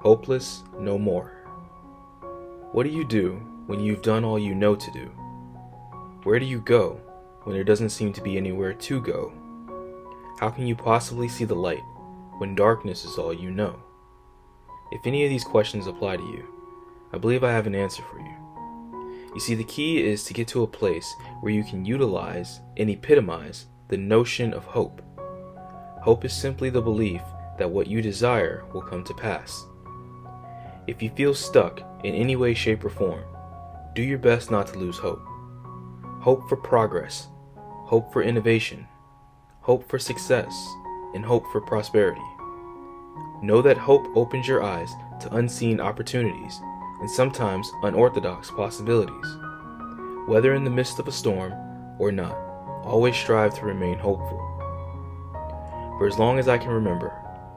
Hopeless no more. What do you do when you've done all you know to do? Where do you go when there doesn't seem to be anywhere to go? How can you possibly see the light when darkness is all you know? If any of these questions apply to you, I believe I have an answer for you. You see, the key is to get to a place where you can utilize and epitomize the notion of hope. Hope is simply the belief that what you desire will come to pass. If you feel stuck in any way, shape, or form, do your best not to lose hope. Hope for progress, hope for innovation, hope for success, and hope for prosperity. Know that hope opens your eyes to unseen opportunities and sometimes unorthodox possibilities. Whether in the midst of a storm or not, always strive to remain hopeful. For as long as I can remember,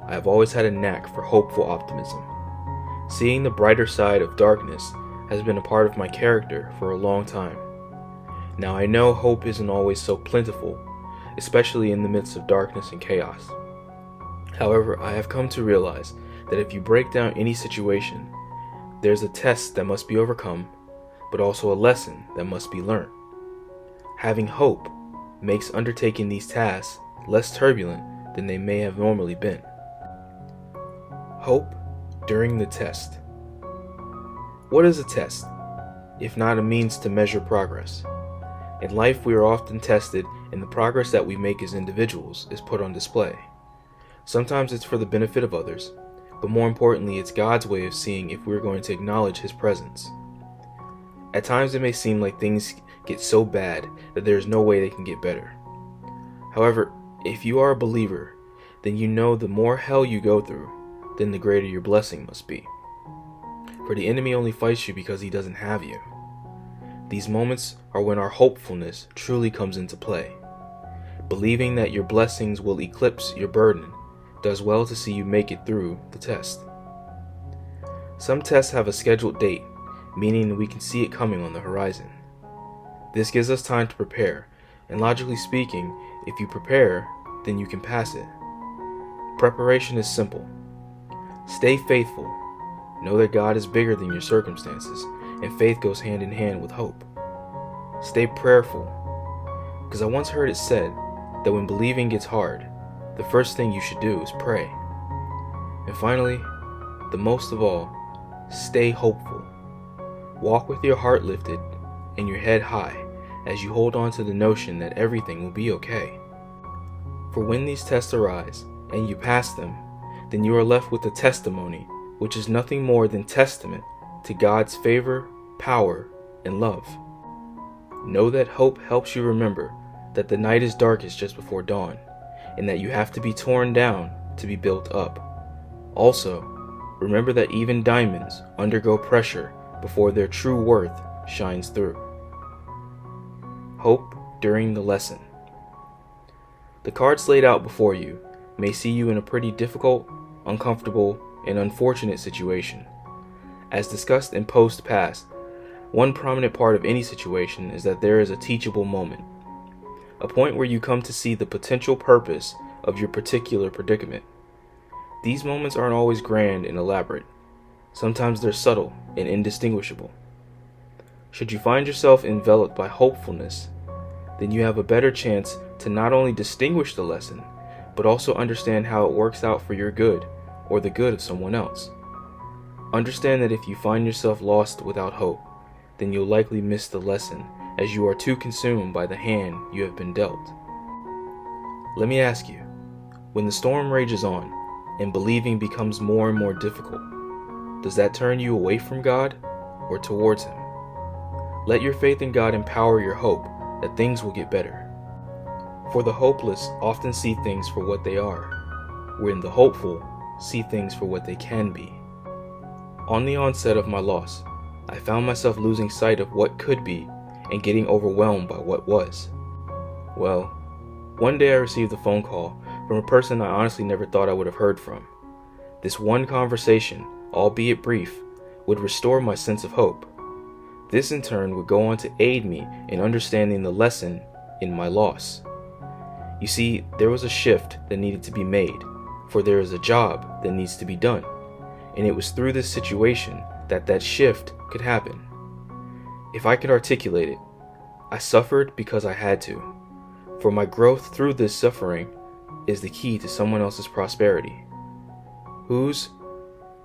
I have always had a knack for hopeful optimism. Seeing the brighter side of darkness has been a part of my character for a long time. Now I know hope isn't always so plentiful, especially in the midst of darkness and chaos. However, I have come to realize that if you break down any situation, there's a test that must be overcome, but also a lesson that must be learned. Having hope makes undertaking these tasks less turbulent than they may have normally been. Hope during the test. What is a test, if not a means to measure progress? In life, we are often tested, and the progress that we make as individuals is put on display. Sometimes it's for the benefit of others, but more importantly, it's God's way of seeing if we're going to acknowledge His presence. At times, it may seem like things get so bad that there is no way they can get better. However, if you are a believer, then you know the more hell you go through, then the greater your blessing must be. For the enemy only fights you because he doesn't have you. These moments are when our hopefulness truly comes into play. Believing that your blessings will eclipse your burden does well to see you make it through the test. Some tests have a scheduled date, meaning we can see it coming on the horizon. This gives us time to prepare, and logically speaking, if you prepare, then you can pass it. Preparation is simple. Stay faithful. Know that God is bigger than your circumstances, and faith goes hand in hand with hope. Stay prayerful, because I once heard it said that when believing gets hard, the first thing you should do is pray. And finally, the most of all, stay hopeful. Walk with your heart lifted and your head high as you hold on to the notion that everything will be okay. For when these tests arise and you pass them, then you are left with a testimony, which is nothing more than testament to God's favor, power, and love. Know that hope helps you remember that the night is darkest just before dawn, and that you have to be torn down to be built up. Also, remember that even diamonds undergo pressure before their true worth shines through. Hope during the lesson. The cards laid out before you may see you in a pretty difficult, uncomfortable, and unfortunate situation. As discussed in post past, one prominent part of any situation is that there is a teachable moment, a point where you come to see the potential purpose of your particular predicament. These moments aren't always grand and elaborate. Sometimes they're subtle and indistinguishable. Should you find yourself enveloped by hopefulness, then you have a better chance to not only distinguish the lesson, but also understand how it works out for your good or the good of someone else. Understand that if you find yourself lost without hope, then you'll likely miss the lesson as you are too consumed by the hand you have been dealt. Let me ask you, when the storm rages on and believing becomes more and more difficult, does that turn you away from God or towards Him? Let your faith in God empower your hope that things will get better. For the hopeless often see things for what they are, when the hopeful see things for what they can be. On the onset of my loss, I found myself losing sight of what could be and getting overwhelmed by what was. Well, one day I received a phone call from a person I honestly never thought I would have heard from. This one conversation, albeit brief, would restore my sense of hope. This in turn would go on to aid me in understanding the lesson in my loss. You see, there was a shift that needed to be made, for there is a job that needs to be done. and it was through this situation that shift could happen. If I could articulate it, I suffered because I had to, for my growth through this suffering is the key to someone else's prosperity. Whose?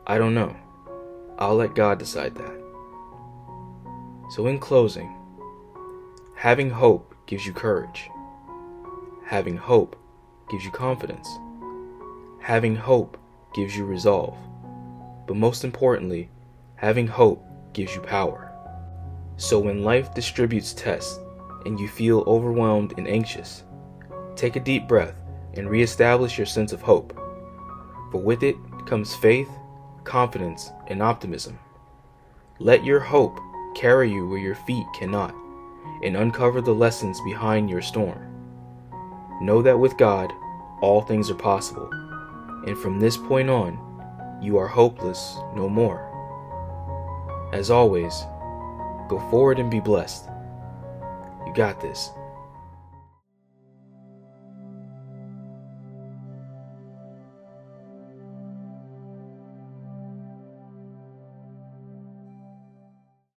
I don't know. I'll let God decide that. So in closing, having hope gives you courage. Having hope gives you confidence. Having hope gives you resolve. But most importantly, having hope gives you power. So when life distributes tests and you feel overwhelmed and anxious, take a deep breath and reestablish your sense of hope. For with it comes faith, confidence, and optimism. Let your hope carry you where your feet cannot, and uncover the lessons behind your storm. Know that with God, all things are possible, and from this point on, you are hopeless no more. As always, go forward and be blessed. You got this.